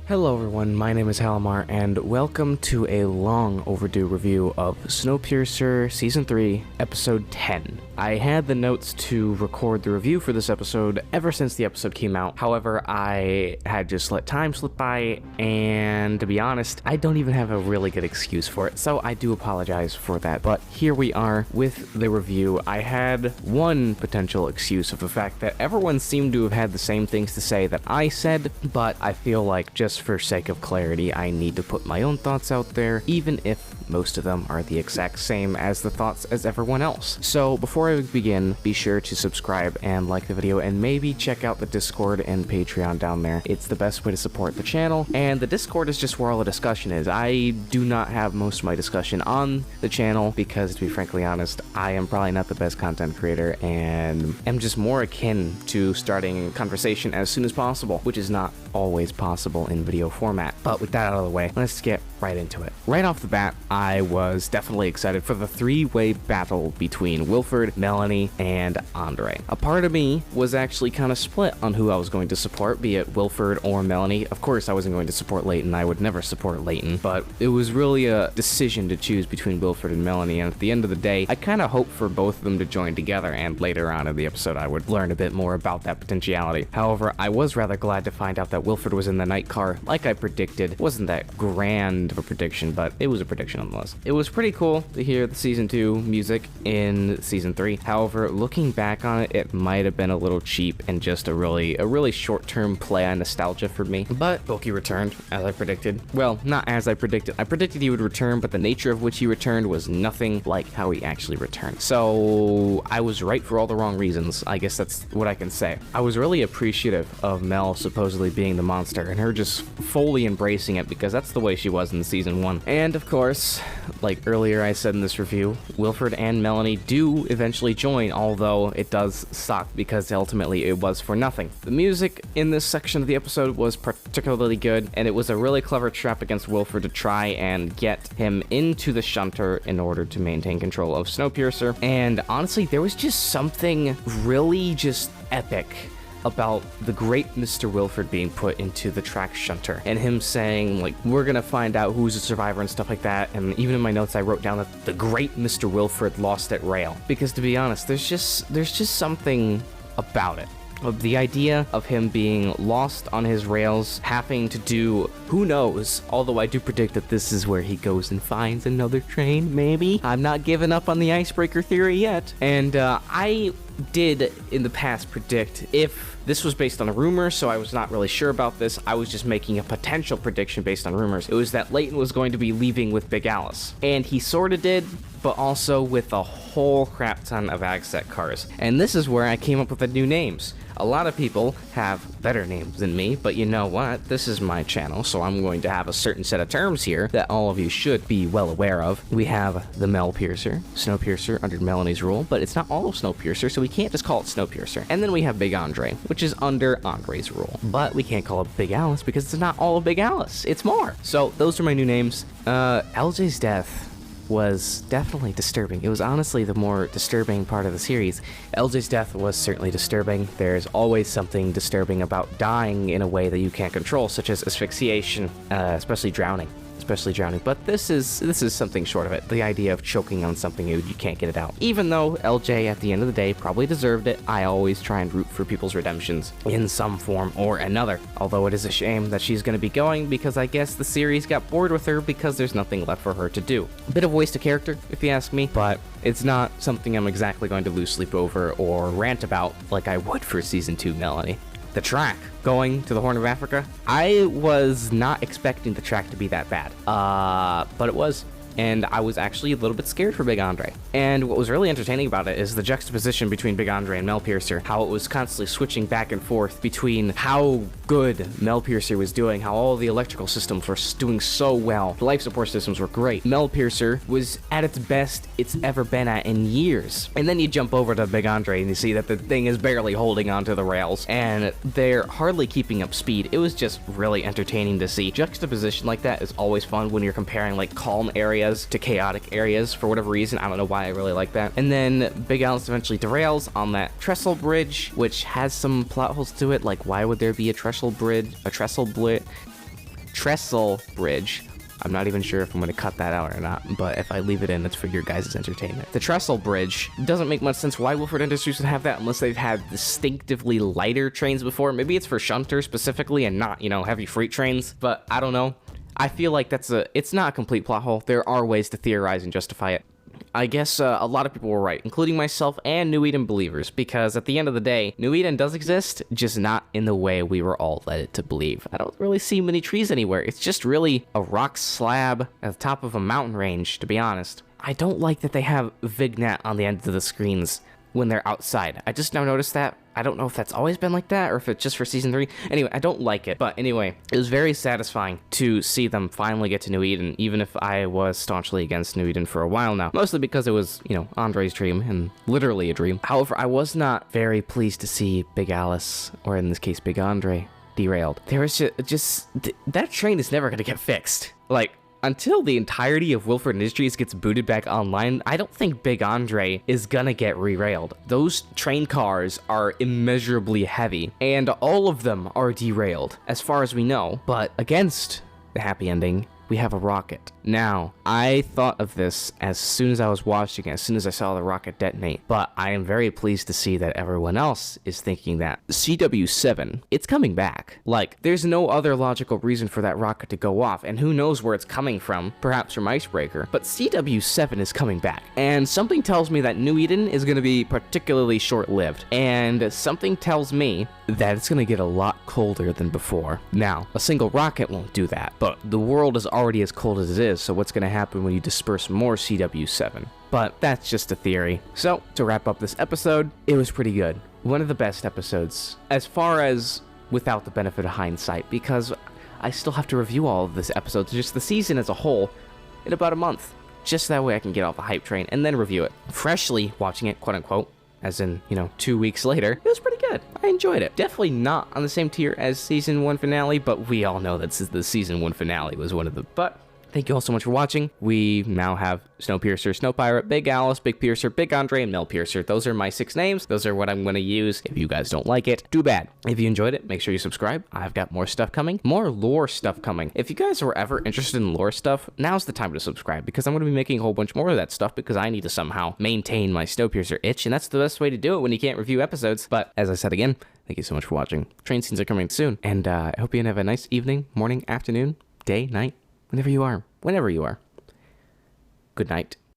Hello everyone, my name is Hallimar, and welcome to a long overdue review of Snowpiercer Season 3, Episode 10. I had the notes to record the review for this episode ever since the episode came out. However, I had just let time slip by, and to be honest, I don't even have a really good excuse for it, so I do apologize for that. But here we are with the review. I had one potential excuse of the fact that everyone seemed to have had the same things to say that I said, but I feel like just for sake of clarity, I need to put my own thoughts out there, even if most of them are the exact same as the thoughts as everyone else. So before I begin, be sure to subscribe and like the video, and maybe check out the Discord and Patreon down there. It's the best way to support the channel, and the Discord is just where all the discussion is. I do not have most of my discussion on the channel because, to be frankly honest, I am probably not the best content creator and am just more akin to starting conversation as soon as possible, which is not always possible in video format. But with that out of the way, let's get right into it. Right off the bat, I was definitely excited for the three-way battle between Wilford, Melanie, and Andre. A part of me was actually kind of split on who I was going to support, be it Wilford or Melanie. Of course, I wasn't going to support Layton. I would never support Layton, but it was really a decision to choose between Wilford and Melanie, and at the end of the day, I kind of hoped for both of them to join together, and later on in the episode, I would learn a bit more about that potentiality. However, I was rather glad to find out that Wilford was in the night car, like I predicted. It wasn't that grand of a prediction, but it was a prediction nonetheless. It was pretty cool to hear the Season 2 music in Season 3. However, looking back on it, it might have been a little cheap and just a really short-term play on nostalgia for me. But Boki returned, as I predicted. Well, not as I predicted. I predicted he would return, but the nature of which he returned was nothing like how he actually returned. So I was right for all the wrong reasons. I guess that's what I can say. I was really appreciative of Mel supposedly being the monster and her just fully embracing it, because that's the way she was in Season 1. And of course, like earlier I said in this review, Wilford and Melanie do eventually join, although it does suck because ultimately it was for nothing. The music in this section of the episode was particularly good, and it was a really clever trap against Wilford to try and get him into the shunter in order to maintain control of Snowpiercer. And honestly, there was just something really just epic about the great Mr. Wilford being put into the track shunter, and him saying, like, we're gonna find out who's a survivor and stuff like that. And even in my notes I wrote down that the great Mr. Wilford lost at rail, because to be honest, there's just something about it. The idea of him being lost on his rails, having to do who knows, although I do predict that this is where he goes and finds another train, maybe. I'm not giving up on the icebreaker theory yet. And I did in the past predict, if this was based on a rumor, so I was not really sure about this, I was just making a potential prediction based on rumors. It was that Layton was going to be leaving with Big Alice, and he sort of did, but also with a whole crap ton of AgSec cars. And this is where I came up with the new names. A lot of people have better names than me, but you know what? This is my channel, so I'm going to have a certain set of terms here that all of you should be well aware of. We have the Melpiercer, Snowpiercer under Melanie's rule, but it's not all of Snowpiercer, so we can't just call it Snowpiercer. And then we have Big Andre, which is under Andre's rule. But we can't call it Big Alice because it's not all of Big Alice. It's more. So those are my new names. LJ's death was definitely disturbing. It was honestly the more disturbing part of the series. LJ's death was certainly disturbing. There's always something disturbing about dying in a way that you can't control, such as asphyxiation, especially drowning. But this is something short of it. The idea of choking on something you can't get it out. Even though LJ at the end of the day probably deserved it, I always try and root for people's redemptions in some form or another. Although it is a shame that she's going to be going, because I guess the series got bored with her because there's nothing left for her to do. A bit of a waste of character, if you ask me, but it's not something I'm exactly going to lose sleep over or rant about like I would for Season 2 Melanie. The track going to the Horn of Africa, I was not expecting the track to be that bad, but it was. And I was actually a little bit scared for Big Andre. And what was really entertaining about it is the juxtaposition between Big Andre and Melpiercer, how it was constantly switching back and forth between how good Melpiercer was doing, how all the electrical systems were doing so well, the life support systems were great. Melpiercer was at its best it's ever been at in years. And then you jump over to Big Andre and you see that the thing is barely holding onto the rails, and they're hardly keeping up speed. It was just really entertaining to see. Juxtaposition like that is always fun when you're comparing like calm areas to chaotic areas for whatever reason. I don't know why I really like that. And then Big Alice eventually derails on that trestle bridge, which has some plot holes to it. Like, why would there be a trestle bridge? trestle bridge. I'm not even sure if I'm going to cut that out or not, but if I leave it in, it's for your guys' entertainment. The trestle bridge doesn't make much sense why Wilford Industries would have that unless they've had distinctively lighter trains before. Maybe it's for shunters specifically and not, you know, heavy freight trains, but I don't know. I feel like it's not a complete plot hole. There are ways to theorize and justify it. I guess a lot of people were right, including myself and New Eden believers, because at the end of the day, New Eden does exist, just not in the way we were all led to believe. I don't really see many trees anywhere. It's just really a rock slab at the top of a mountain range, to be honest. I don't like that they have Vignette on the ends of the screens when they're outside. I just now noticed that. I don't know if that's always been like that or if it's just for Season 3. Anyway, I don't like it. But anyway, it was very satisfying to see them finally get to New Eden, even if I was staunchly against New Eden for a while now. Mostly because it was, you know, Andre's dream, and literally a dream. However, I was not very pleased to see Big Alice, or in this case, Big Andre, derailed. There was just that train is never going to get fixed. Like, until the entirety of Wilford Industries gets booted back online, I don't think Big Andre is gonna get re-railed. Those train cars are immeasurably heavy, and all of them are derailed, as far as we know. But against the happy ending, we have a rocket. Now, I thought of this as soon as I was watching it, as soon as I saw the rocket detonate, but I am very pleased to see that everyone else is thinking that CW7, it's coming back. Like, there's no other logical reason for that rocket to go off, and who knows where it's coming from, perhaps from Icebreaker, but CW7 is coming back. And something tells me that New Eden is going to be particularly short-lived, and something tells me that it's going to get a lot colder than before. Now, a single rocket won't do that, but the world is already as cold as it is, so what's going to happen when you disperse more CW7? But that's just a theory. So, to wrap up this episode, it was pretty good. One of the best episodes, as far as without the benefit of hindsight, because I still have to review all of this episodes, just the season as a whole, in about a month. Just that way I can get off the hype train and then review it. Freshly watching it, quote unquote, as in, you know, 2 weeks later, it was pretty good. I enjoyed it. Definitely not on the same tier as Season 1 finale, but we all know that the Season 1 finale was one of the... But thank you all so much for watching. We now have Snowpiercer, Snowpirate, Big Alice, Big Piercer, Big Andre, and Melpiercer. Those are my 6 names. Those are what I'm going to use. If you guys don't like it, too bad. If you enjoyed it, make sure you subscribe. I've got more stuff coming. More lore stuff coming. If you guys were ever interested in lore stuff, now's the time to subscribe, because I'm going to be making a whole bunch more of that stuff, because I need to somehow maintain my Snowpiercer itch, and that's the best way to do it when you can't review episodes. But as I said again, thank you so much for watching. Train scenes are coming soon, and I hope you have a nice evening, morning, afternoon, day, night, whenever you are. Good night.